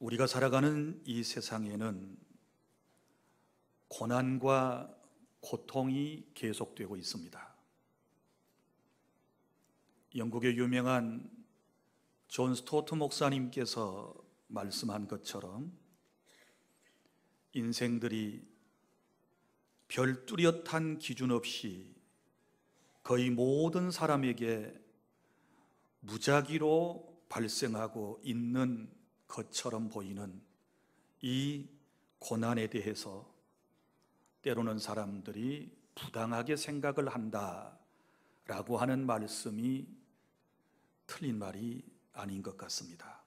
우리가 살아가는 이 세상에는 고난과 고통이 계속되고 있습니다. 영국의 유명한 존 스토트 목사님께서 말씀한 것처럼 인생들이 별 뚜렷한 기준 없이 거의 모든 사람에게 무작위로 발생하고 있는 것처럼 보이는 이 고난에 대해서 때로는 사람들이 부당하게 생각을 한다라고 하는 말씀이 틀린 말이 아닌 것 같습니다.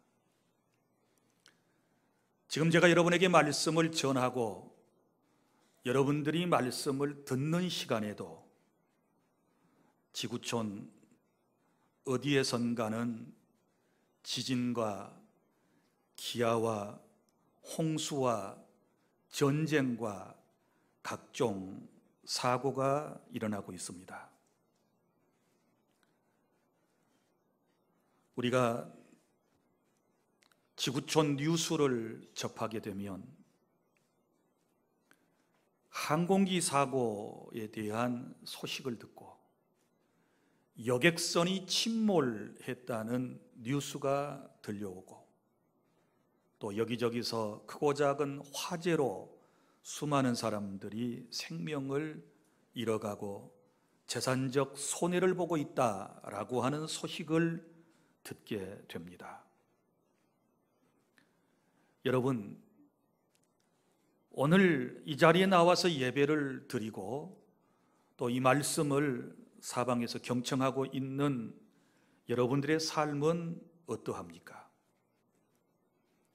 지금 제가 여러분에게 말씀을 전하고 여러분들이 말씀을 듣는 시간에도 지구촌 어디에선가는 지진과 기아와 홍수와 전쟁과 각종 사고가 일어나고 있습니다. 우리가 지구촌 뉴스를 접하게 되면 항공기 사고에 대한 소식을 듣고 여객선이 침몰했다는 뉴스가 들려오고 또 여기저기서 크고 작은 화재로 수많은 사람들이 생명을 잃어가고 재산적 손해를 보고 있다라고 하는 소식을 듣게 됩니다. 여러분, 오늘 이 자리에 나와서 예배를 드리고 또 이 말씀을 사방에서 경청하고 있는 여러분들의 삶은 어떠합니까?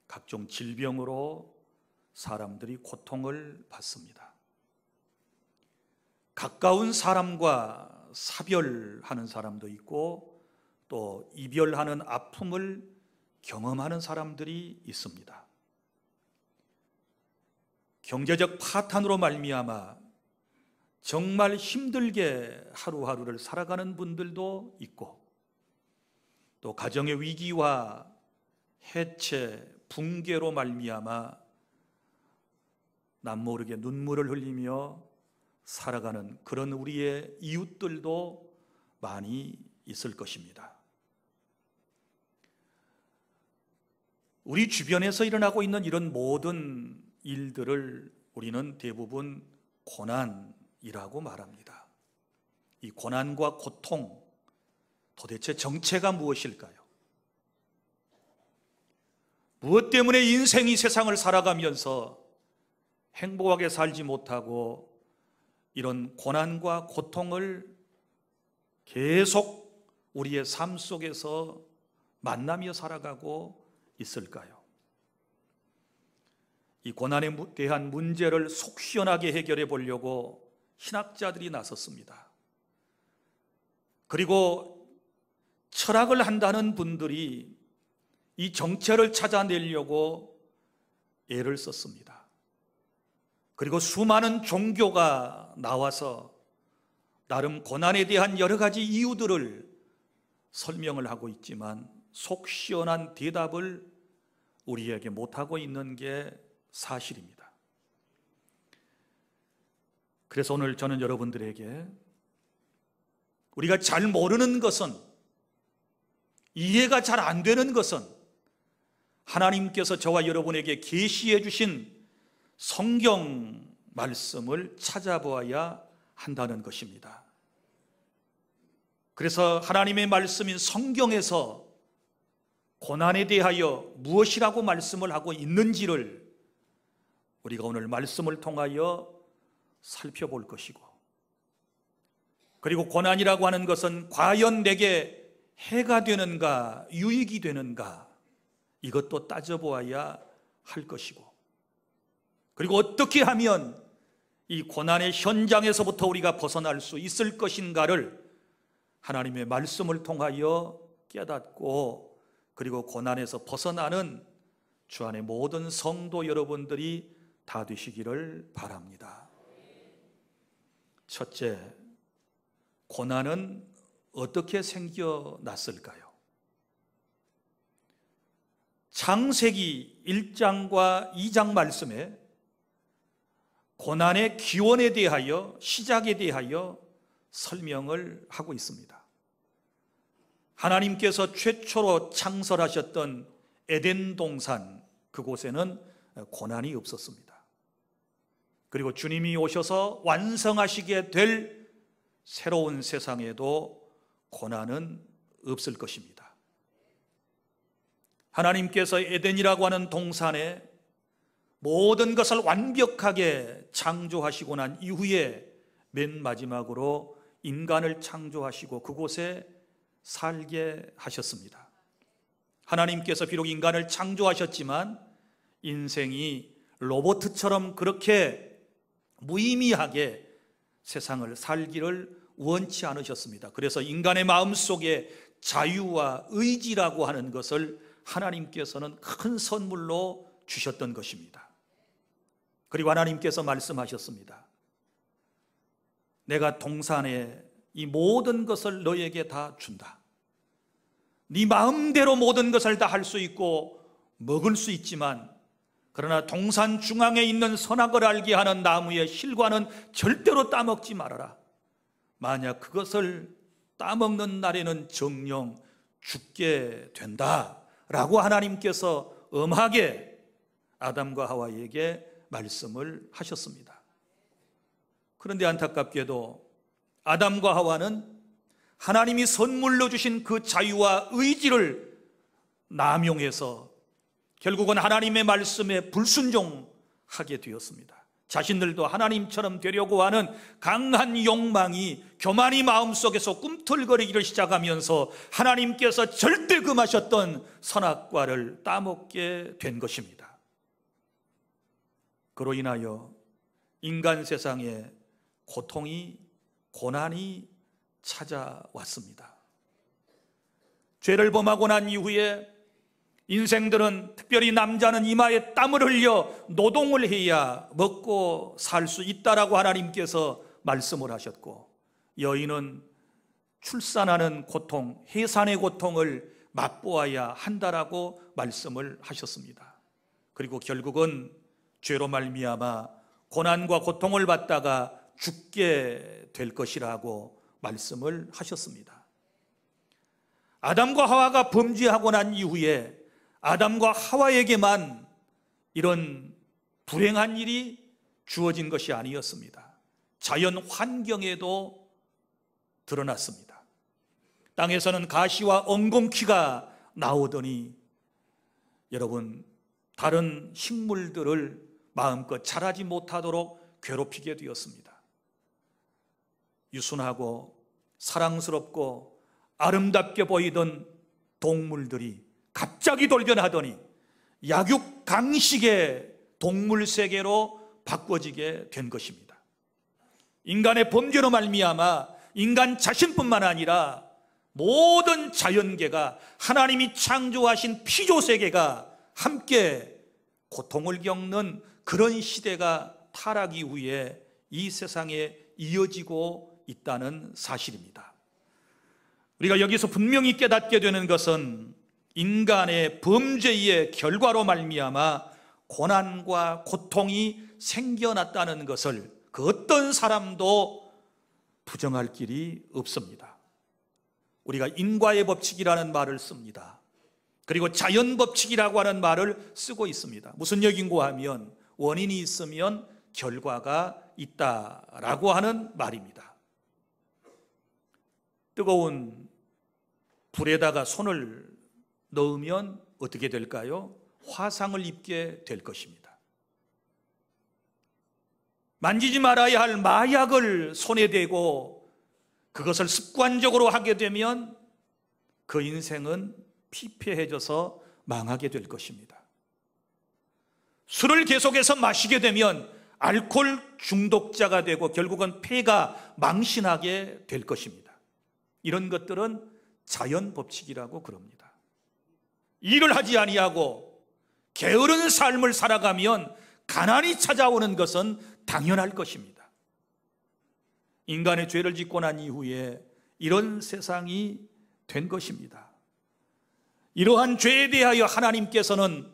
각종 질병으로 사람들이 고통을 받습니다. 가까운 사람과 사별하는 사람도 있고 또 이별하는 아픔을 경험하는 사람들이 있습니다. 경제적 파탄으로 말미암아 정말 힘들게 하루하루를 살아가는 분들도 있고 또 가정의 위기와 해체, 붕괴로 말미암아 남모르게 눈물을 흘리며 살아가는 그런 우리의 이웃들도 많이 있을 것입니다. 우리 주변에서 일어나고 있는 이런 모든 일들을 우리는 대부분 고난이라고 말합니다. 이 고난과 고통, 도대체 정체가 무엇일까요? 무엇 때문에 인생이 세상을 살아가면서 행복하게 살지 못하고 이런 고난과 고통을 계속 우리의 삶 속에서 만나며 살아가고 있을까요? 이 고난에 대한 문제를 속 시원하게 해결해 보려고 신학자들이 나섰습니다. 그리고 철학을 한다는 분들이 이 정체를 찾아내려고 애를 썼습니다. 그리고 수많은 종교가 나와서 나름 고난에 대한 여러 가지 이유들을 설명을 하고 있지만 속 시원한 대답을 우리에게 못하고 있는 게 사실입니다. 그래서 오늘 저는 여러분들에게 우리가 잘 모르는 것은, 이해가 잘 안 되는 것은 하나님께서 저와 여러분에게 계시해 주신 성경 말씀을 찾아보아야 한다는 것입니다. 그래서 하나님의 말씀인 성경에서 고난에 대하여 무엇이라고 말씀을 하고 있는지를 우리가 오늘 말씀을 통하여 살펴볼 것이고, 그리고 고난이라고 하는 것은 과연 내게 해가 되는가 유익이 되는가 이것도 따져보아야 할 것이고, 그리고 어떻게 하면 이 고난의 현장에서부터 우리가 벗어날 수 있을 것인가를 하나님의 말씀을 통하여 깨닫고, 그리고 고난에서 벗어나는 주 안의 모든 성도 여러분들이 다 되시기를 바랍니다. 첫째, 고난은 어떻게 생겨났을까요? 창세기 1장과 2장 말씀에 고난의 기원에 대하여, 시작에 대하여 설명을 하고 있습니다. 하나님께서 최초로 창설하셨던 에덴 동산, 그곳에는 고난이 없었습니다. 그리고 주님이 오셔서 완성하시게 될 새로운 세상에도 고난은 없을 것입니다. 하나님께서 에덴이라고 하는 동산에 모든 것을 완벽하게 창조하시고 난 이후에 맨 마지막으로 인간을 창조하시고 그곳에 살게 하셨습니다. 하나님께서 비록 인간을 창조하셨지만 인생이 로봇처럼 그렇게 무의미하게 세상을 살기를 원치 않으셨습니다. 그래서 인간의 마음속에 자유와 의지라고 하는 것을 하나님께서는 큰 선물로 주셨던 것입니다. 그리고 하나님께서 말씀하셨습니다. 내가 동산에 이 모든 것을 너에게 다 준다. 네 마음대로 모든 것을 다 할 수 있고 먹을 수 있지만, 그러나 동산 중앙에 있는 선악을 알게 하는 나무의 실과는 절대로 따먹지 말아라. 만약 그것을 따먹는 날에는 정녕 죽게 된다 라고 하나님께서 엄하게 아담과 하와에게 말씀을 하셨습니다. 그런데 안타깝게도 아담과 하와는 하나님이 선물로 주신 그 자유와 의지를 남용해서 결국은 하나님의 말씀에 불순종하게 되었습니다. 자신들도 하나님처럼 되려고 하는 강한 욕망이, 교만이 마음속에서 꿈틀거리기를 시작하면서 하나님께서 절대 금하셨던 선악과를 따먹게 된 것입니다. 그로 인하여 인간 세상에 고통이, 고난이 찾아왔습니다. 죄를 범하고 난 이후에 인생들은, 특별히 남자는 이마에 땀을 흘려 노동을 해야 먹고 살 수 있다라고 하나님께서 말씀을 하셨고, 여인은 출산하는 고통, 해산의 고통을 맛보아야 한다라고 말씀을 하셨습니다. 그리고 결국은 죄로 말미암아 고난과 고통을 받다가 죽게 될 것이라고 말씀을 하셨습니다. 아담과 하와가 범죄하고 난 이후에 아담과 하와에게만 이런 불행한 일이 주어진 것이 아니었습니다. 자연 환경에도 드러났습니다. 땅에서는 가시와 엉겅퀴가 나오더니 여러분, 다른 식물들을 마음껏 자라지 못하도록 괴롭히게 되었습니다. 유순하고 사랑스럽고 아름답게 보이던 동물들이 갑자기 돌변하더니 약육강식의 동물 세계로 바꿔지게 된 것입니다. 인간의 범죄로 말미암아 인간 자신뿐만 아니라 모든 자연계가, 하나님이 창조하신 피조세계가 함께 고통을 겪는 그런 시대가 타락 이후에 이 세상에 이어지고 있다는 사실입니다. 우리가 여기서 분명히 깨닫게 되는 것은 인간의 범죄의 결과로 말미암아 고난과 고통이 생겨났다는 것을 그 어떤 사람도 부정할 길이 없습니다. 우리가 인과의 법칙이라는 말을 씁니다. 그리고 자연 법칙이라고 하는 말을 쓰고 있습니다. 무슨 얘기인고 하면 원인이 있으면 결과가 있다라고 하는 말입니다. 뜨거운 불에다가 손을 넣으면 어떻게 될까요? 화상을 입게 될 것입니다. 만지지 말아야 할 마약을 손에 대고 그것을 습관적으로 하게 되면 그 인생은 피폐해져서 망하게 될 것입니다. 술을 계속해서 마시게 되면 알코올 중독자가 되고 결국은 폐가 망신하게 될 것입니다. 이런 것들은 자연 법칙이라고 그럽니다. 일을 하지 아니하고 게으른 삶을 살아가면 가난이 찾아오는 것은 당연할 것입니다. 인간의 죄를 짓고 난 이후에 이런 세상이 된 것입니다. 이러한 죄에 대하여 하나님께서는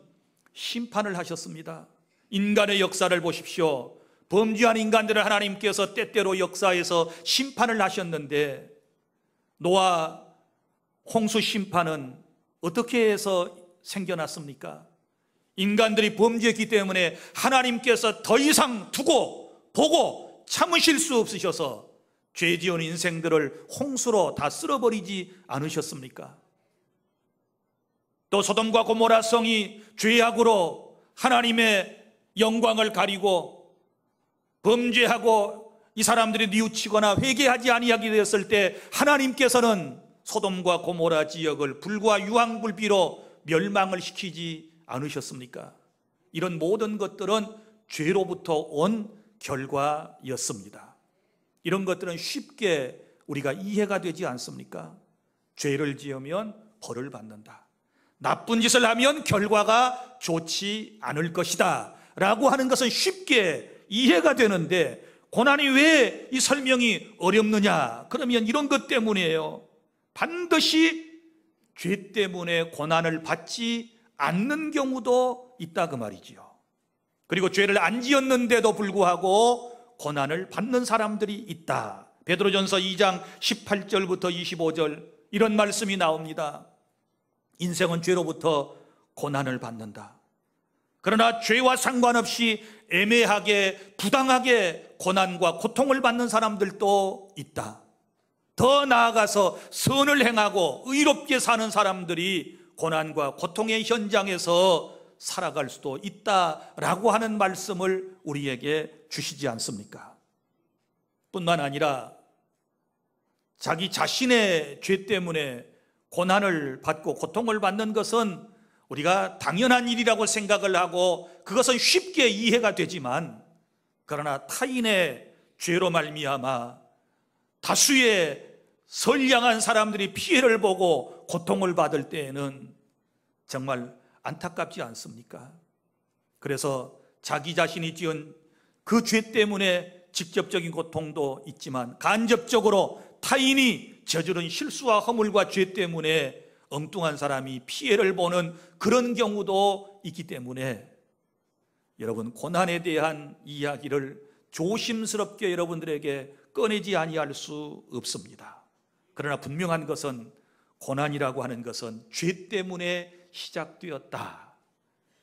심판을 하셨습니다. 인간의 역사를 보십시오. 범죄한 인간들을 하나님께서 때때로 역사에서 심판을 하셨는데, 노아 홍수 심판은 어떻게 해서 생겨났습니까? 인간들이 범죄했기 때문에 하나님께서 더 이상 두고 보고 참으실 수 없으셔서 죄 지은 인생들을 홍수로 다 쓸어버리지 않으셨습니까? 또 소돔과 고모라 성이 죄악으로 하나님의 영광을 가리고 범죄하고 이 사람들이 뉘우치거나 회개하지 아니하게 되었을 때 하나님께서는 소돔과 고모라 지역을 불과 유황불비로 멸망을 시키지 않으셨습니까? 이런 모든 것들은 죄로부터 온 결과였습니다. 이런 것들은 쉽게 우리가 이해가 되지 않습니까? 죄를 지으면 벌을 받는다, 나쁜 짓을 하면 결과가 좋지 않을 것이다 라고 하는 것은 쉽게 이해가 되는데, 고난이 왜 이 설명이 어렵느냐? 그러면 이런 것 때문이에요. 반드시 죄 때문에 고난을 받지 않는 경우도 있다 그 말이지요. 그리고 죄를 안 지었는데도 불구하고 고난을 받는 사람들이 있다. 베드로전서 2장 18절부터 25절 이런 말씀이 나옵니다. 인생은 죄로부터 고난을 받는다. 그러나 죄와 상관없이 애매하게 부당하게 고난과 고통을 받는 사람들도 있다. 더 나아가서 선을 행하고 의롭게 사는 사람들이 고난과 고통의 현장에서 살아갈 수도 있다라고 하는 말씀을 우리에게 주시지 않습니까? 뿐만 아니라 자기 자신의 죄 때문에 고난을 받고 고통을 받는 것은 우리가 당연한 일이라고 생각을 하고 그것은 쉽게 이해가 되지만, 그러나 타인의 죄로 말미암아 다수의 선량한 사람들이 피해를 보고 고통을 받을 때에는 정말 안타깝지 않습니까? 그래서 자기 자신이 지은 그 죄 때문에 직접적인 고통도 있지만 간접적으로 타인이 저지른 실수와 허물과 죄 때문에 엉뚱한 사람이 피해를 보는 그런 경우도 있기 때문에 여러분, 고난에 대한 이야기를 조심스럽게 여러분들에게 꺼내지 아니할 수 없습니다. 그러나 분명한 것은 고난이라고 하는 것은 죄 때문에 시작되었다.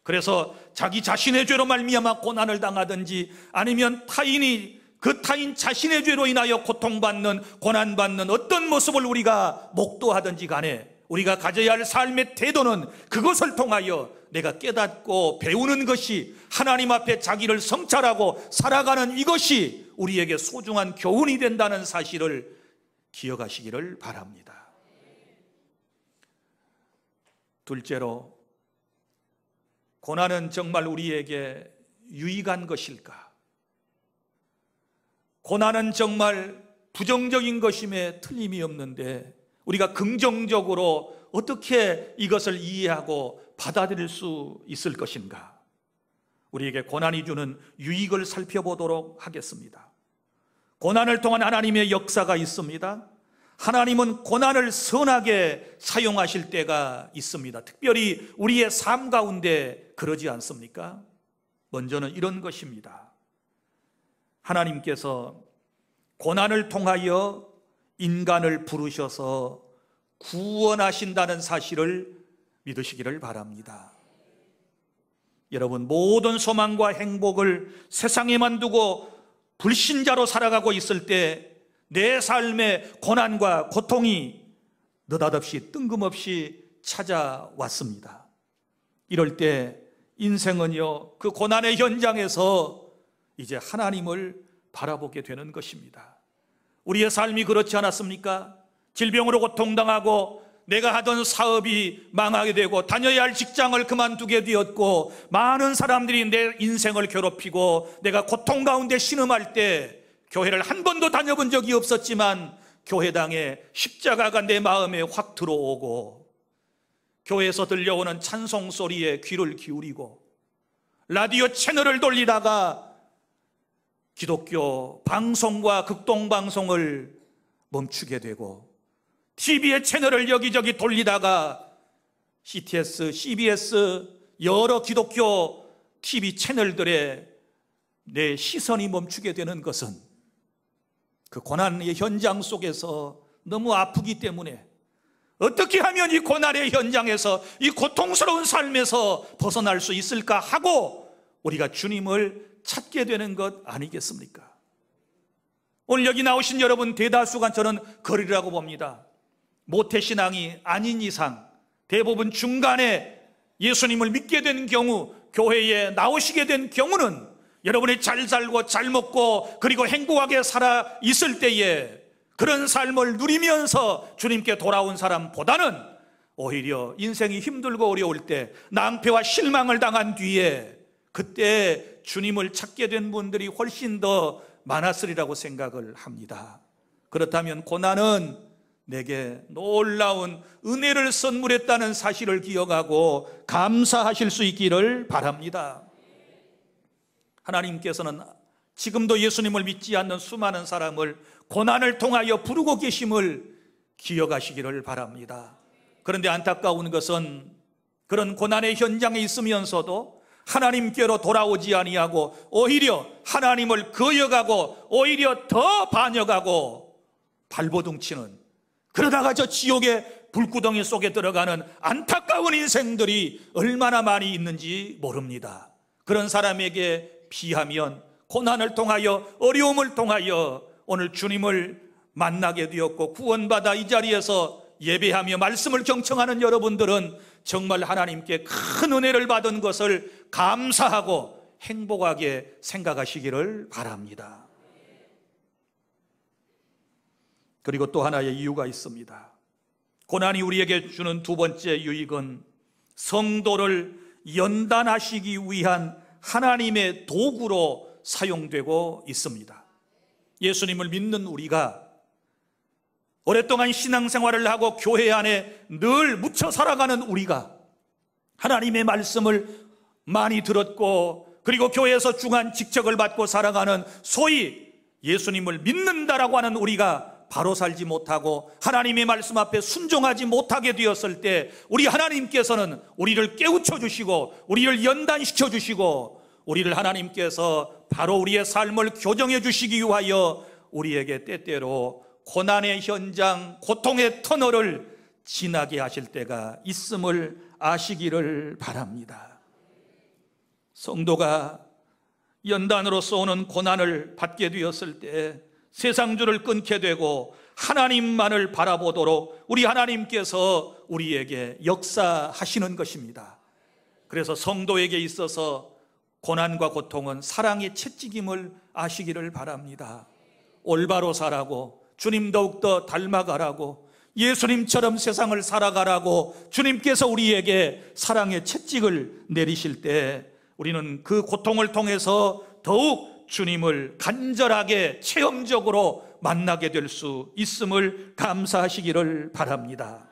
그래서 자기 자신의 죄로 말미암아 고난을 당하든지 아니면 타인이 그 타인 자신의 죄로 인하여 고통받는 고난받는 어떤 모습을 우리가 목도하든지 간에 우리가 가져야 할 삶의 태도는 그것을 통하여 내가 깨닫고 배우는 것이, 하나님 앞에 자기를 성찰하고 살아가는 이것이 우리에게 소중한 교훈이 된다는 사실을 기억하시기를 바랍니다. 둘째로, 고난은 정말 우리에게 유익한 것일까? 고난은 정말 부정적인 것임에 틀림이 없는데 우리가 긍정적으로 어떻게 이것을 이해하고 받아들일 수 있을 것인가? 우리에게 고난이 주는 유익을 살펴보도록 하겠습니다. 고난을 통한 하나님의 역사가 있습니다. 하나님은 고난을 선하게 사용하실 때가 있습니다. 특별히 우리의 삶 가운데 그러지 않습니까? 먼저는 이런 것입니다. 하나님께서 고난을 통하여 인간을 부르셔서 구원하신다는 사실을 믿으시기를 바랍니다. 여러분, 모든 소망과 행복을 세상에만 두고 불신자로 살아가고 있을 때 내 삶에 고난과 고통이 느닷없이 뜬금없이 찾아왔습니다. 이럴 때 인생은요, 그 고난의 현장에서 이제 하나님을 바라보게 되는 것입니다. 우리의 삶이 그렇지 않았습니까? 질병으로 고통당하고 내가 하던 사업이 망하게 되고 다녀야 할 직장을 그만두게 되었고 많은 사람들이 내 인생을 괴롭히고 내가 고통 가운데 신음할 때 교회를 한 번도 다녀본 적이 없었지만 교회당에 십자가가 내 마음에 확 들어오고 교회에서 들려오는 찬송 소리에 귀를 기울이고 라디오 채널을 돌리다가 기독교 방송과 극동방송을 멈추게 되고 TV의 채널을 여기저기 돌리다가 CTS, CBS, 여러 기독교 TV 채널들에 내 시선이 멈추게 되는 것은 그 고난의 현장 속에서 너무 아프기 때문에 어떻게 하면 이 고난의 현장에서, 이 고통스러운 삶에서 벗어날 수 있을까 하고 우리가 주님을 찾게 되는 것 아니겠습니까? 오늘 여기 나오신 여러분 대다수가 저는 그러리라고 봅니다. 모태신앙이 아닌 이상 대부분 중간에 예수님을 믿게 된 경우, 교회에 나오시게 된 경우는 여러분이 잘 살고 잘 먹고 그리고 행복하게 살아 있을 때에 그런 삶을 누리면서 주님께 돌아온 사람보다는 오히려 인생이 힘들고 어려울 때 낭패와 실망을 당한 뒤에 그때 주님을 찾게 된 분들이 훨씬 더 많았으리라고 생각을 합니다. 그렇다면 고난은 내게 놀라운 은혜를 선물했다는 사실을 기억하고 감사하실 수 있기를 바랍니다. 하나님께서는 지금도 예수님을 믿지 않는 수많은 사람을 고난을 통하여 부르고 계심을 기억하시기를 바랍니다. 그런데 안타까운 것은 그런 고난의 현장에 있으면서도 하나님께로 돌아오지 아니하고 오히려 하나님을 거역하고 오히려 더 반역하고 발버둥치는, 그러다가 저 지옥의 불구덩이 속에 들어가는 안타까운 인생들이 얼마나 많이 있는지 모릅니다. 그런 사람에게 비하면 고난을 통하여 어려움을 통하여 오늘 주님을 만나게 되었고 구원받아 이 자리에서 예배하며 말씀을 경청하는 여러분들은 정말 하나님께 큰 은혜를 받은 것을 감사하고 행복하게 생각하시기를 바랍니다. 그리고 또 하나의 이유가 있습니다. 고난이 우리에게 주는 두 번째 유익은 성도를 연단하시기 위한 하나님의 도구로 사용되고 있습니다. 예수님을 믿는 우리가 오랫동안 신앙생활을 하고 교회 안에 늘 묻혀 살아가는 우리가 하나님의 말씀을 많이 들었고 그리고 교회에서 중한 직책을 받고 살아가는 소위 예수님을 믿는다라고 하는 우리가 바로 살지 못하고 하나님의 말씀 앞에 순종하지 못하게 되었을 때 우리 하나님께서는 우리를 깨우쳐 주시고 우리를 연단시켜 주시고 우리를 하나님께서 바로 우리의 삶을 교정해 주시기 위하여 우리에게 때때로 고난의 현장, 고통의 터널을 지나게 하실 때가 있음을 아시기를 바랍니다. 성도가 연단으로서 오는 고난을 받게 되었을 때 세상줄을 끊게 되고 하나님만을 바라보도록 우리 하나님께서 우리에게 역사하시는 것입니다. 그래서 성도에게 있어서 고난과 고통은 사랑의 채찍임을 아시기를 바랍니다. 올바로 살아고 주님 더욱더 닮아가라고 예수님처럼 세상을 살아가라고 주님께서 우리에게 사랑의 채찍을 내리실 때 우리는 그 고통을 통해서 더욱 주님을 간절하게 체험적으로 만나게 될 수 있음을 감사하시기를 바랍니다.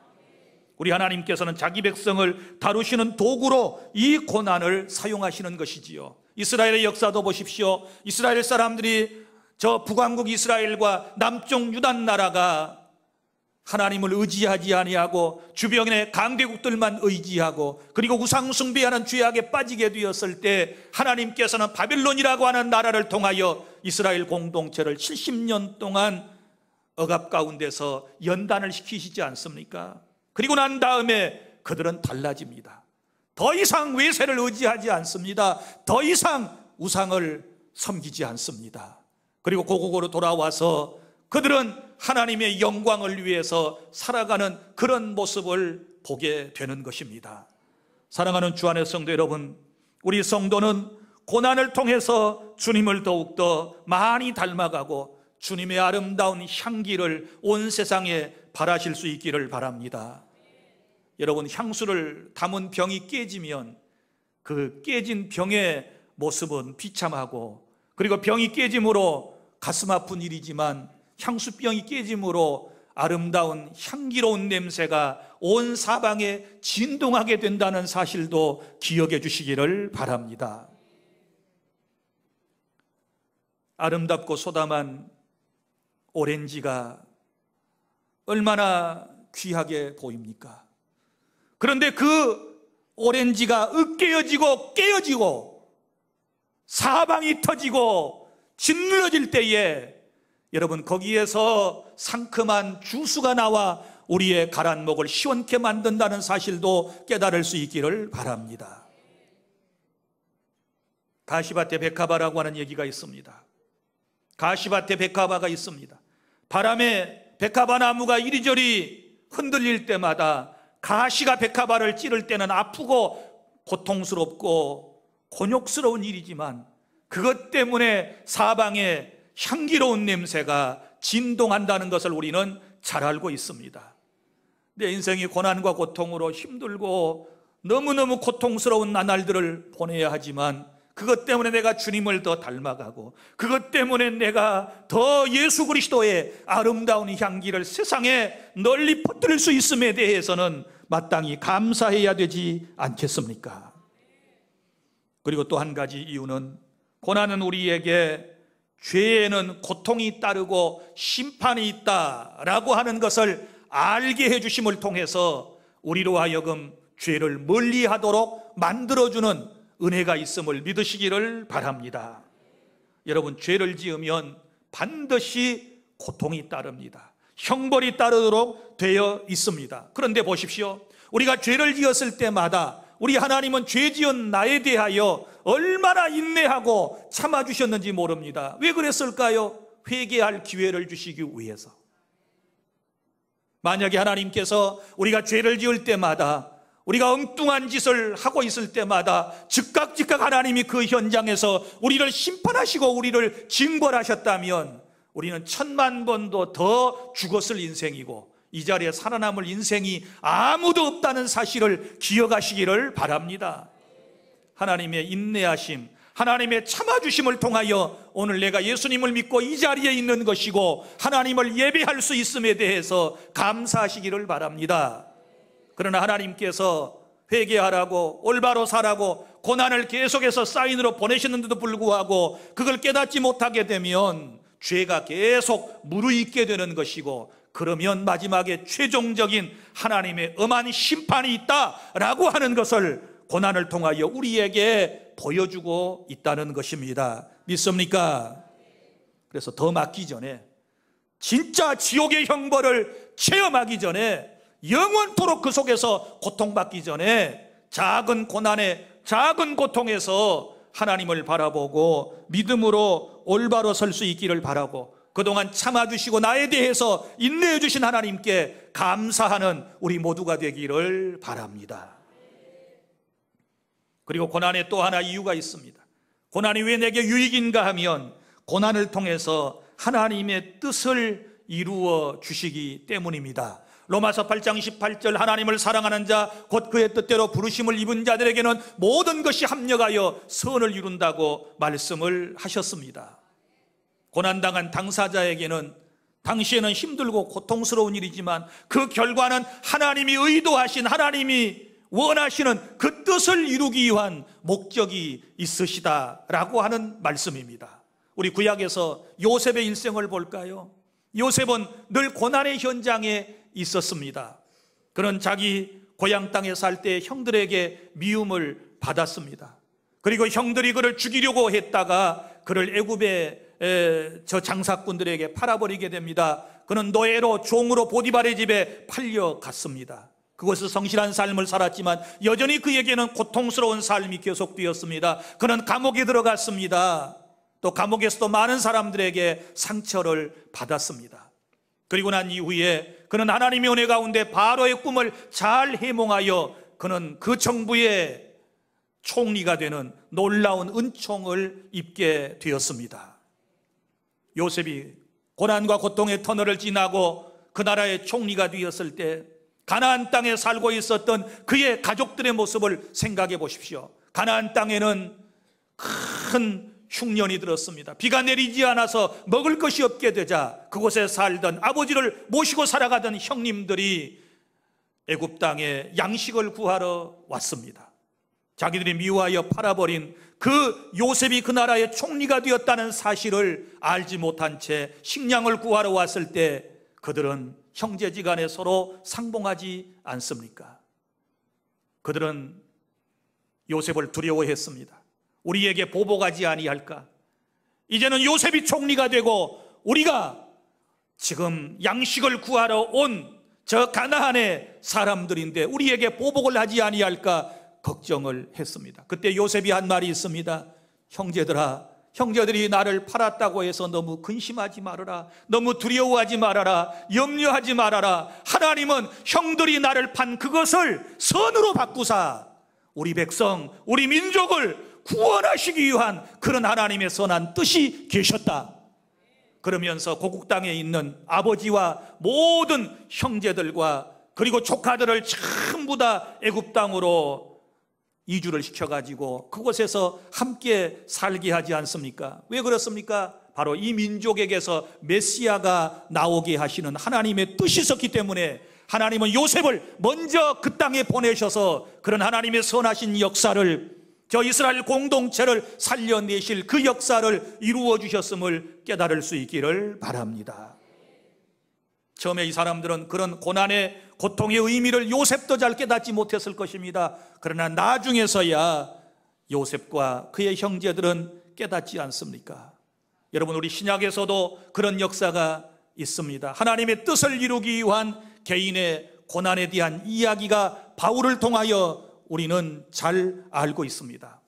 우리 하나님께서는 자기 백성을 다루시는 도구로 이 고난을 사용하시는 것이지요. 이스라엘의 역사도 보십시오. 이스라엘 사람들이 저 북왕국 이스라엘과 남쪽 유다 나라가 하나님을 의지하지 아니하고 주변의 강대국들만 의지하고 그리고 우상 숭배하는 죄악에 빠지게 되었을 때 하나님께서는 바빌론이라고 하는 나라를 통하여 이스라엘 공동체를 70년 동안 억압 가운데서 연단을 시키시지 않습니까? 그리고 난 다음에 그들은 달라집니다. 더 이상 외세를 의지하지 않습니다. 더 이상 우상을 섬기지 않습니다. 그리고 고국으로 돌아와서 그들은 하나님의 영광을 위해서 살아가는 그런 모습을 보게 되는 것입니다. 사랑하는 주 안의 성도 여러분, 우리 성도는 고난을 통해서 주님을 더욱더 많이 닮아가고 주님의 아름다운 향기를 온 세상에 바라실 수 있기를 바랍니다. 여러분, 향수를 담은 병이 깨지면 그 깨진 병의 모습은 비참하고 그리고 병이 깨짐으로 가슴 아픈 일이지만 향수병이 깨짐으로 아름다운 향기로운 냄새가 온 사방에 진동하게 된다는 사실도 기억해 주시기를 바랍니다. 아름답고 소담한 오렌지가 얼마나 귀하게 보입니까? 그런데 그 오렌지가 으깨어지고 깨어지고 사방이 터지고 짓눌러질 때에 여러분 거기에서 상큼한 주스가 나와 우리의 가란 목을 시원케 만든다는 사실도 깨달을 수 있기를 바랍니다. 가시밭에 백합화라고 하는 얘기가 있습니다. 가시밭에 백합화가 있습니다. 바람에 백합화 나무가 이리저리 흔들릴 때마다 가시가 백합화를 찌를 때는 아프고 고통스럽고 곤욕스러운 일이지만 그것 때문에 사방에 향기로운 냄새가 진동한다는 것을 우리는 잘 알고 있습니다. 내 인생이 고난과 고통으로 힘들고 너무너무 고통스러운 나날들을 보내야 하지만 그것 때문에 내가 주님을 더 닮아가고 그것 때문에 내가 더 예수 그리스도의 아름다운 향기를 세상에 널리 퍼뜨릴 수 있음에 대해서는 마땅히 감사해야 되지 않겠습니까? 그리고 또 한 가지 이유는 고난은 우리에게 죄에는 고통이 따르고 심판이 있다라고 하는 것을 알게 해주심을 통해서 우리로 하여금 죄를 멀리하도록 만들어주는 은혜가 있음을 믿으시기를 바랍니다. 여러분, 죄를 지으면 반드시 고통이 따릅니다. 형벌이 따르도록 되어 있습니다. 그런데 보십시오, 우리가 죄를 지었을 때마다 우리 하나님은 죄 지은 나에 대하여 얼마나 인내하고 참아주셨는지 모릅니다. 왜 그랬을까요? 회개할 기회를 주시기 위해서. 만약에 하나님께서 우리가 죄를 지을 때마다 우리가 엉뚱한 짓을 하고 있을 때마다 즉각 하나님이 그 현장에서 우리를 심판하시고 우리를 징벌하셨다면 우리는 1000,000번도 더 죽었을 인생이고 이 자리에 살아남을 인생이 아무도 없다는 사실을 기억하시기를 바랍니다. 하나님의 인내하심, 하나님의 참아주심을 통하여 오늘 내가 예수님을 믿고 이 자리에 있는 것이고 하나님을 예배할 수 있음에 대해서 감사하시기를 바랍니다. 그러나 하나님께서 회개하라고 올바로 살라고 고난을 계속해서 사인으로 보내시는데도 불구하고 그걸 깨닫지 못하게 되면 죄가 계속 무르익게 되는 것이고 그러면 마지막에 최종적인 하나님의 엄한 심판이 있다라고 하는 것을 고난을 통하여 우리에게 보여주고 있다는 것입니다. 믿습니까? 그래서 더 맞기 전에, 진짜 지옥의 형벌을 체험하기 전에, 영원토록 그 속에서 고통받기 전에 작은 고난에, 작은 고통에서 하나님을 바라보고 믿음으로 올바로 설 수 있기를 바라고 그동안 참아주시고 나에 대해서 인내해 주신 하나님께 감사하는 우리 모두가 되기를 바랍니다. 그리고 고난에 또 하나 이유가 있습니다. 고난이 왜 내게 유익인가 하면 고난을 통해서 하나님의 뜻을 이루어 주시기 때문입니다. 로마서 8장 18절 하나님을 사랑하는 자 곧 그의 뜻대로 부르심을 입은 자들에게는 모든 것이 합력하여 선을 이룬다고 말씀을 하셨습니다. 고난당한 당사자에게는 당시에는 힘들고 고통스러운 일이지만 그 결과는 하나님이 의도하신, 하나님이 원하시는 그 뜻을 이루기 위한 목적이 있으시다라고 하는 말씀입니다. 우리 구약에서 요셉의 일생을 볼까요? 요셉은 늘 고난의 현장에 있었습니다. 그는 자기 고향 땅에 살 때 형들에게 미움을 받았습니다. 그리고 형들이 그를 죽이려고 했다가 그를 애굽의 저 장사꾼들에게 팔아버리게 됩니다. 그는 노예로 종으로 보디발의 집에 팔려갔습니다. 그곳에서 성실한 삶을 살았지만 여전히 그에게는 고통스러운 삶이 계속되었습니다. 그는 감옥에 들어갔습니다. 또 감옥에서도 많은 사람들에게 상처를 받았습니다. 그리고 난 이후에 그는 하나님의 은혜 가운데 바로의 꿈을 잘 해몽하여 그는 그 정부의 총리가 되는 놀라운 은총을 입게 되었습니다. 요셉이 고난과 고통의 터널을 지나고 그 나라의 총리가 되었을 때 가나안 땅에 살고 있었던 그의 가족들의 모습을 생각해 보십시오. 가나안 땅에는 큰 흉년이 들었습니다. 비가 내리지 않아서 먹을 것이 없게 되자 그곳에 살던 아버지를 모시고 살아가던 형님들이 애굽 땅에 양식을 구하러 왔습니다. 자기들이 미워하여 팔아버린 그 요셉이 그 나라의 총리가 되었다는 사실을 알지 못한 채 식량을 구하러 왔을 때 그들은 형제지간에 서로 상봉하지 않습니까? 그들은 요셉을 두려워했습니다. 우리에게 보복하지 아니할까? 이제는 요셉이 총리가 되고 우리가 지금 양식을 구하러 온 저 가나안의 사람들인데 우리에게 보복을 하지 아니할까 걱정을 했습니다. 그때 요셉이 한 말이 있습니다. 형제들아, 형제들이 나를 팔았다고 해서 너무 근심하지 말아라. 너무 두려워하지 말아라. 염려하지 말아라. 하나님은 형들이 나를 판 그것을 선으로 바꾸사 우리 백성, 우리 민족을 구원하시기 위한 그런 하나님의 선한 뜻이 계셨다. 그러면서 고국 땅에 있는 아버지와 모든 형제들과 그리고 조카들을 전부 다 애굽 땅으로 이주를 시켜가지고 그곳에서 함께 살게 하지 않습니까? 왜 그렇습니까? 바로 이 민족에게서 메시아가 나오게 하시는 하나님의 뜻이 있었기 때문에 하나님은 요셉을 먼저 그 땅에 보내셔서 그런 하나님의 선하신 역사를, 저 이스라엘 공동체를 살려내실 그 역사를 이루어 주셨음을 깨달을 수 있기를 바랍니다. 처음에 이 사람들은 그런 고난의 고통의 의미를 요셉도 잘 깨닫지 못했을 것입니다. 그러나 나중에서야 요셉과 그의 형제들은 깨닫지 않습니까? 여러분, 우리 신약에서도 그런 역사가 있습니다. 하나님의 뜻을 이루기 위한 개인의 고난에 대한 이야기가 바울을 통하여 우리는 잘 알고 있습니다.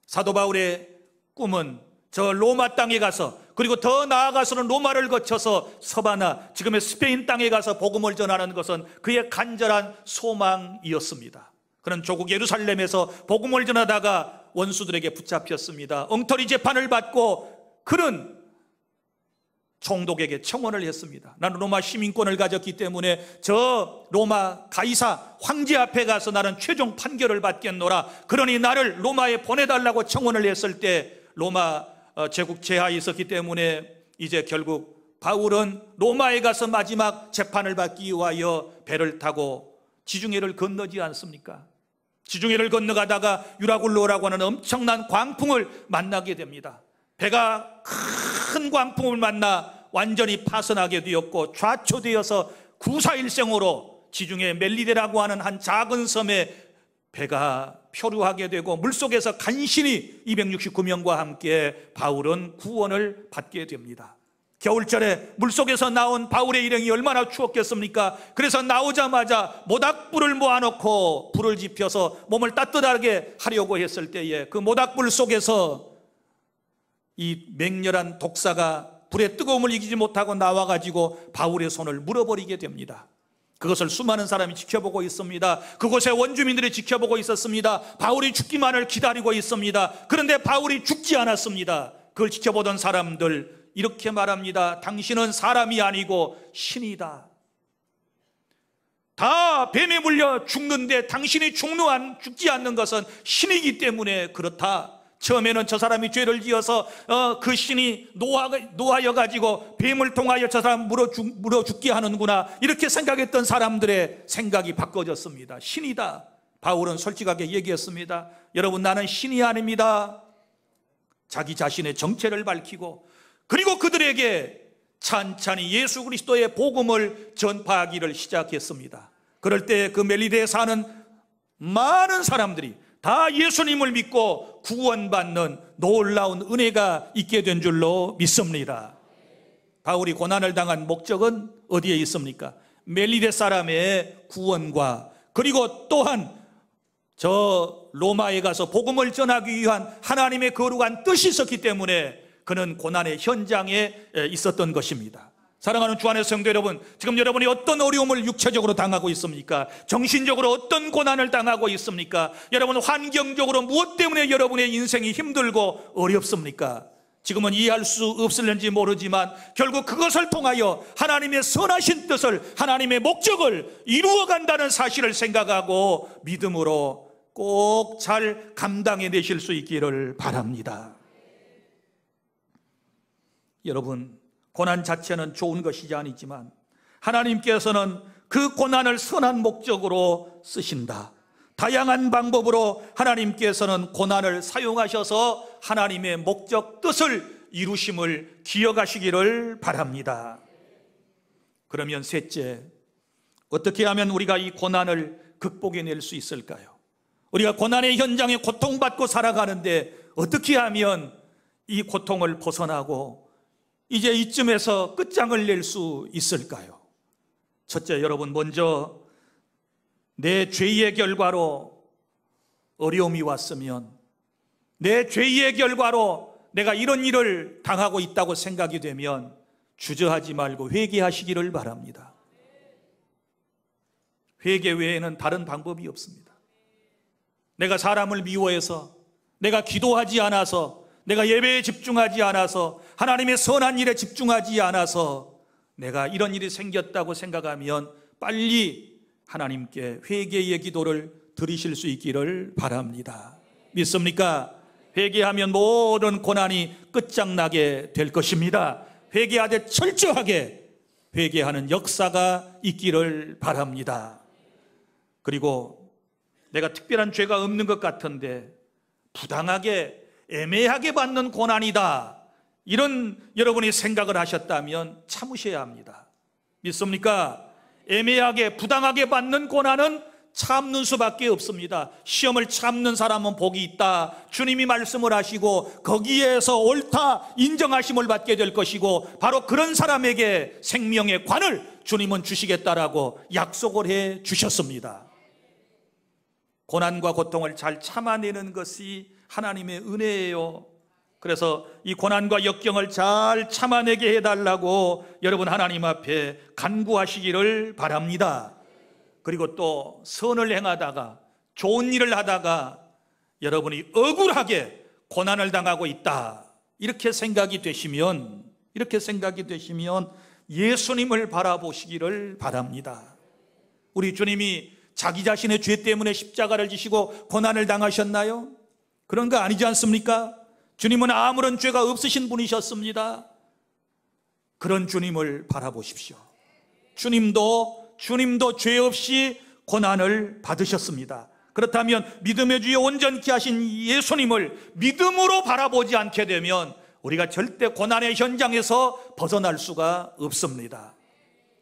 사도 바울의 꿈은 저 로마 땅에 가서, 그리고 더 나아가서는 로마를 거쳐서 서바나, 지금의 스페인 땅에 가서 복음을 전하는 것은 그의 간절한 소망이었습니다. 그는 조국 예루살렘에서 복음을 전하다가 원수들에게 붙잡혔습니다. 엉터리 재판을 받고 그는 총독에게 청원을 했습니다. 나는 로마 시민권을 가졌기 때문에 저 로마 가이사 황제 앞에 가서 나는 최종 판결을 받겠노라. 그러니 나를 로마에 보내달라고 청원을 했을 때 로마 제국 제하에 있었기 때문에 이제 결국 바울은 로마에 가서 마지막 재판을 받기 위하여 배를 타고 지중해를 건너지 않습니까? 지중해를 건너가다가 유라굴로라고 하는 엄청난 광풍을 만나게 됩니다. 배가 큰 광풍을 만나 완전히 파손하게 되었고 좌초되어서 구사일생으로 지중해 멜리데라고 하는 한 작은 섬에 배가 표류하게 되고 물속에서 간신히 269명과 함께 바울은 구원을 받게 됩니다. 겨울철에 물속에서 나온 바울의 일행이 얼마나 추웠겠습니까? 그래서 나오자마자 모닥불을 모아놓고 불을 지펴서 몸을 따뜻하게 하려고 했을 때에 그 모닥불 속에서 이 맹렬한 독사가 불의 뜨거움을 이기지 못하고 나와가지고 바울의 손을 물어버리게 됩니다. 그것을 수많은 사람이 지켜보고 있습니다. 그곳의 원주민들이 지켜보고 있었습니다. 바울이 죽기만을 기다리고 있습니다. 그런데 바울이 죽지 않았습니다. 그걸 지켜보던 사람들 이렇게 말합니다. 당신은 사람이 아니고 신이다. 다 뱀에 물려 죽는데 당신이 죽지 않는 것은 신이기 때문에 그렇다. 처음에는 저 사람이 죄를 지어서 그 신이 노하여 가지고 뱀을 통하여 저 사람 물어 죽게 하는구나 이렇게 생각했던 사람들의 생각이 바꿔졌습니다. 신이다. 바울은 솔직하게 얘기했습니다. 여러분, 나는 신이 아닙니다. 자기 자신의 정체를 밝히고 그리고 그들에게 찬찬히 예수 그리스도의 복음을 전파하기를 시작했습니다. 그럴 때 그 멜리데에 사는 많은 사람들이 다 예수님을 믿고 구원받는 놀라운 은혜가 있게 된 줄로 믿습니다. 바울이 고난을 당한 목적은 어디에 있습니까? 멜리데 사람의 구원과 그리고 또한 저 로마에 가서 복음을 전하기 위한 하나님의 거룩한 뜻이 있었기 때문에 그는 고난의 현장에 있었던 것입니다. 사랑하는 주 안의 성도 여러분, 지금 여러분이 어떤 어려움을 육체적으로 당하고 있습니까? 정신적으로 어떤 고난을 당하고 있습니까? 여러분, 환경적으로 무엇 때문에 여러분의 인생이 힘들고 어렵습니까? 지금은 이해할 수 없을는지 모르지만 결국 그것을 통하여 하나님의 선하신 뜻을, 하나님의 목적을 이루어간다는 사실을 생각하고 믿음으로 꼭 잘 감당해내실 수 있기를 바랍니다. 여러분, 고난 자체는 좋은 것이지 아니지만 하나님께서는 그 고난을 선한 목적으로 쓰신다. 다양한 방법으로 하나님께서는 고난을 사용하셔서 하나님의 목적 뜻을 이루심을 기억하시기를 바랍니다. 그러면 셋째, 어떻게 하면 우리가 이 고난을 극복해낼 수 있을까요? 우리가 고난의 현장에 고통받고 살아가는데 어떻게 하면 이 고통을 벗어나고 이제 이쯤에서 끝장을 낼 수 있을까요? 첫째, 여러분, 먼저 내 죄의 결과로 어려움이 왔으면, 내 죄의 결과로 내가 이런 일을 당하고 있다고 생각이 되면 주저하지 말고 회개하시기를 바랍니다. 회개 외에는 다른 방법이 없습니다. 내가 사람을 미워해서, 내가 기도하지 않아서, 내가 예배에 집중하지 않아서, 하나님의 선한 일에 집중하지 않아서 내가 이런 일이 생겼다고 생각하면 빨리 하나님께 회개의 기도를 드리실 수 있기를 바랍니다. 믿습니까? 회개하면 모든 고난이 끝장나게 될 것입니다. 회개하되 철저하게 회개하는 역사가 있기를 바랍니다. 그리고 내가 특별한 죄가 없는 것 같은데 부당하게 애매하게 받는 고난이다, 이런 여러분이 생각을 하셨다면 참으셔야 합니다. 믿습니까? 애매하게 부당하게 받는 고난은 참는 수밖에 없습니다. 시험을 참는 사람은 복이 있다, 주님이 말씀을 하시고 거기에서 옳다 인정하심을 받게 될 것이고, 바로 그런 사람에게 생명의 관을 주님은 주시겠다라고 약속을 해 주셨습니다. 고난과 고통을 잘 참아내는 것이 하나님의 은혜예요. 그래서 이 고난과 역경을 잘 참아내게 해달라고 여러분 하나님 앞에 간구하시기를 바랍니다. 그리고 또 선을 행하다가 좋은 일을 하다가 여러분이 억울하게 고난을 당하고 있다, 이렇게 생각이 되시면 예수님을 바라보시기를 바랍니다. 우리 주님이 자기 자신의 죄 때문에 십자가를 지시고 고난을 당하셨나요? 그런 거 아니지 않습니까? 주님은 아무런 죄가 없으신 분이셨습니다. 그런 주님을 바라보십시오. 주님도 죄 없이 고난을 받으셨습니다. 그렇다면 믿음의 주에 온전케 하신 예수님을 믿음으로 바라보지 않게 되면 우리가 절대 고난의 현장에서 벗어날 수가 없습니다.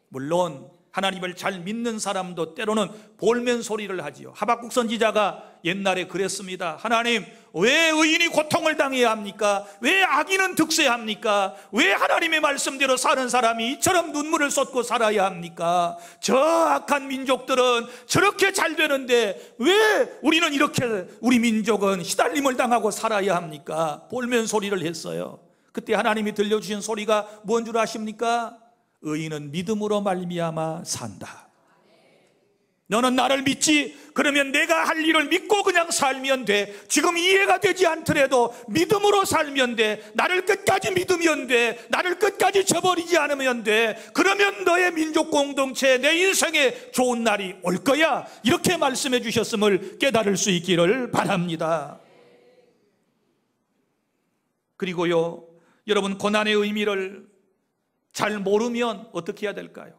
물론 하나님을 잘 믿는 사람도 때로는 볼멘 소리를 하지요. 하박국 선지자가 옛날에 그랬습니다. 하나님, 왜 의인이 고통을 당해야 합니까? 왜 악인은 득세해야 합니까? 왜 하나님의 말씀대로 사는 사람이 이처럼 눈물을 쏟고 살아야 합니까? 저 악한 민족들은 저렇게 잘 되는데 왜 우리는 이렇게, 우리 민족은 시달림을 당하고 살아야 합니까? 볼멘 소리를 했어요. 그때 하나님이 들려주신 소리가 뭔 줄 아십니까? 의인은 믿음으로 말미암아 산다. 너는 나를 믿지? 그러면 내가 할 일을 믿고 그냥 살면 돼. 지금 이해가 되지 않더라도 믿음으로 살면 돼. 나를 끝까지 믿으면 돼. 나를 끝까지 저버리지 않으면 돼. 그러면 너의 민족 공동체, 내 인생에 좋은 날이 올 거야. 이렇게 말씀해 주셨음을 깨달을 수 있기를 바랍니다. 그리고요, 여러분, 고난의 의미를 잘 모르면 어떻게 해야 될까요?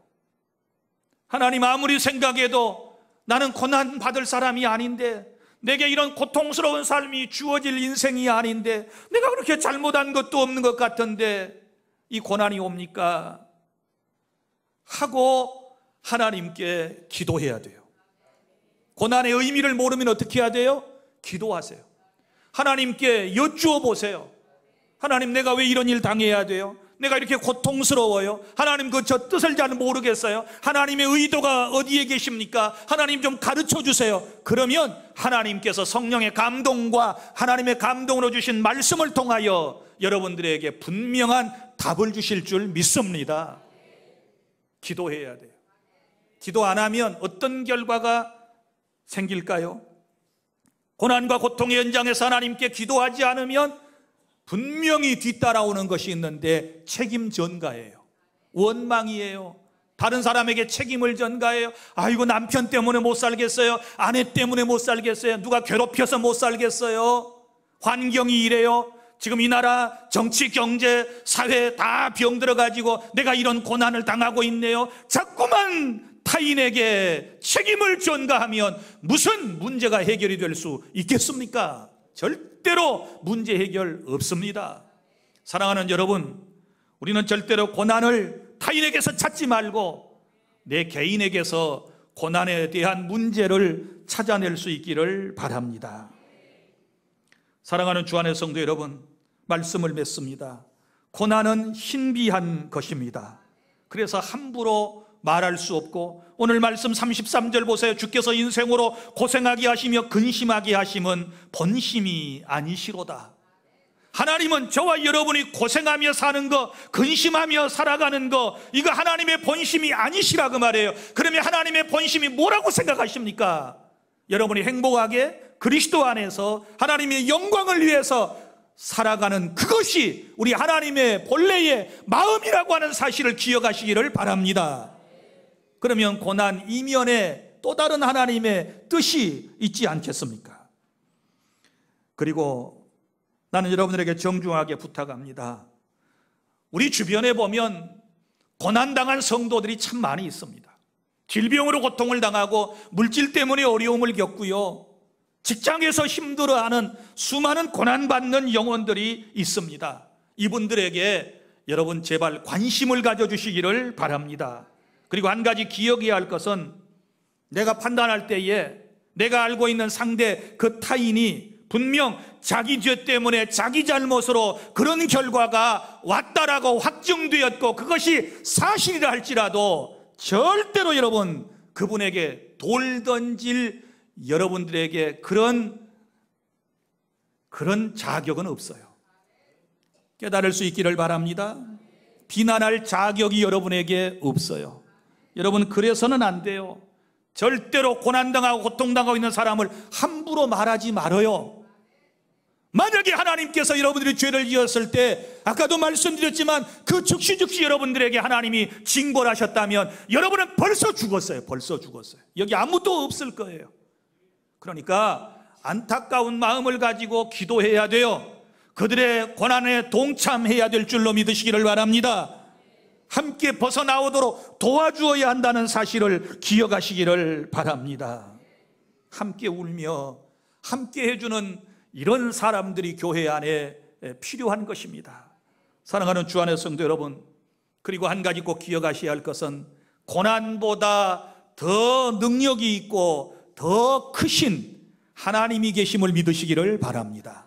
하나님, 아무리 생각해도 나는 고난 받을 사람이 아닌데, 내게 이런 고통스러운 삶이 주어질 인생이 아닌데, 내가 그렇게 잘못한 것도 없는 것 같은데 이 고난이 옵니까? 하고 하나님께 기도해야 돼요. 고난의 의미를 모르면 어떻게 해야 돼요? 기도하세요. 하나님께 여쭈어 보세요. 하나님, 내가 왜 이런 일 당해야 돼요? 내가 이렇게 고통스러워요. 하나님, 저 뜻을 잘 모르겠어요. 하나님의 의도가 어디에 계십니까? 하나님 좀 가르쳐 주세요. 그러면 하나님께서 성령의 감동과 하나님의 감동으로 주신 말씀을 통하여 여러분들에게 분명한 답을 주실 줄 믿습니다. 기도해야 돼요. 기도 안 하면 어떤 결과가 생길까요? 고난과 고통의 현장에서 하나님께 기도하지 않으면 분명히 뒤따라오는 것이 있는데 책임 전가예요. 원망이에요. 다른 사람에게 책임을 전가해요. 아이고, 남편 때문에 못 살겠어요. 아내 때문에 못 살겠어요. 누가 괴롭혀서 못 살겠어요. 환경이 이래요. 지금 이 나라 정치, 경제, 사회 다 병들어가지고 내가 이런 고난을 당하고 있네요. 자꾸만 타인에게 책임을 전가하면 무슨 문제가 해결이 될 수 있겠습니까? 절대로 문제 해결 없습니다. 사랑하는 여러분, 우리는 절대로 고난을 타인에게서 찾지 말고 내 개인에게서 고난에 대한 문제를 찾아낼 수 있기를 바랍니다. 사랑하는 주 안의 성도 여러분, 말씀을 맺습니다. 고난은 신비한 것입니다. 그래서 함부로 말할 수 없고, 오늘 말씀 33절 보세요. 주께서 인생으로 고생하게 하시며 근심하게 하심은 본심이 아니시로다. 하나님은 저와 여러분이 고생하며 사는 거, 근심하며 살아가는 거, 이거 하나님의 본심이 아니시라 그 말이에요. 그러면 하나님의 본심이 뭐라고 생각하십니까? 여러분이 행복하게 그리스도 안에서 하나님의 영광을 위해서 살아가는 그것이 우리 하나님의 본래의 마음이라고 하는 사실을 기억하시기를 바랍니다. 그러면 고난 이면에 또 다른 하나님의 뜻이 있지 않겠습니까? 그리고 나는 여러분들에게 정중하게 부탁합니다. 우리 주변에 보면 고난당한 성도들이 참 많이 있습니다. 질병으로 고통을 당하고 물질 때문에 어려움을 겪고요, 직장에서 힘들어하는 수많은 고난받는 영혼들이 있습니다. 이분들에게 여러분 제발 관심을 가져주시기를 바랍니다. 그리고 한 가지 기억해야 할 것은, 내가 판단할 때에 내가 알고 있는 상대 그 타인이 분명 자기 죄 때문에 자기 잘못으로 그런 결과가 왔다라고 확정되었고 그것이 사실이라 할지라도 절대로 여러분 그분에게 돌 던질 여러분들에게 그런 자격은 없어요. 깨달을 수 있기를 바랍니다. 비난할 자격이 여러분에게 없어요. 여러분 그래서는 안 돼요. 절대로 고난당하고 고통당하고 있는 사람을 함부로 말하지 말아요. 만약에 하나님께서 여러분들이 죄를 지었을 때, 아까도 말씀드렸지만 그 즉시 여러분들에게 하나님이 징벌 하셨다면 여러분은 벌써 죽었어요. 벌써 죽었어요. 여기 아무도 없을 거예요. 그러니까 안타까운 마음을 가지고 기도해야 돼요. 그들의 고난에 동참해야 될 줄로 믿으시기를 바랍니다. 함께 벗어나오도록 도와주어야 한다는 사실을 기억하시기를 바랍니다. 함께 울며 함께 해주는 이런 사람들이 교회 안에 필요한 것입니다. 사랑하는 주 안의 성도 여러분, 그리고 한 가지 꼭 기억하셔야 할 것은, 고난보다 더 능력이 있고 더 크신 하나님이 계심을 믿으시기를 바랍니다.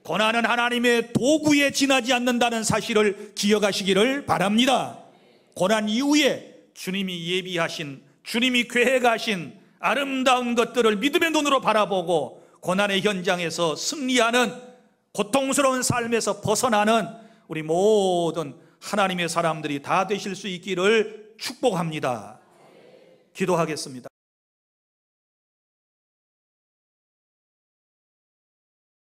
고난은 하나님의 도구에 지나지 않는다는 사실을 기억하시기를 바랍니다. 고난 이후에 주님이 예비하신, 주님이 계획하신 아름다운 것들을 믿음의 눈으로 바라보고 고난의 현장에서 승리하는, 고통스러운 삶에서 벗어나는 우리 모든 하나님의 사람들이 다 되실 수 있기를 축복합니다. 기도하겠습니다.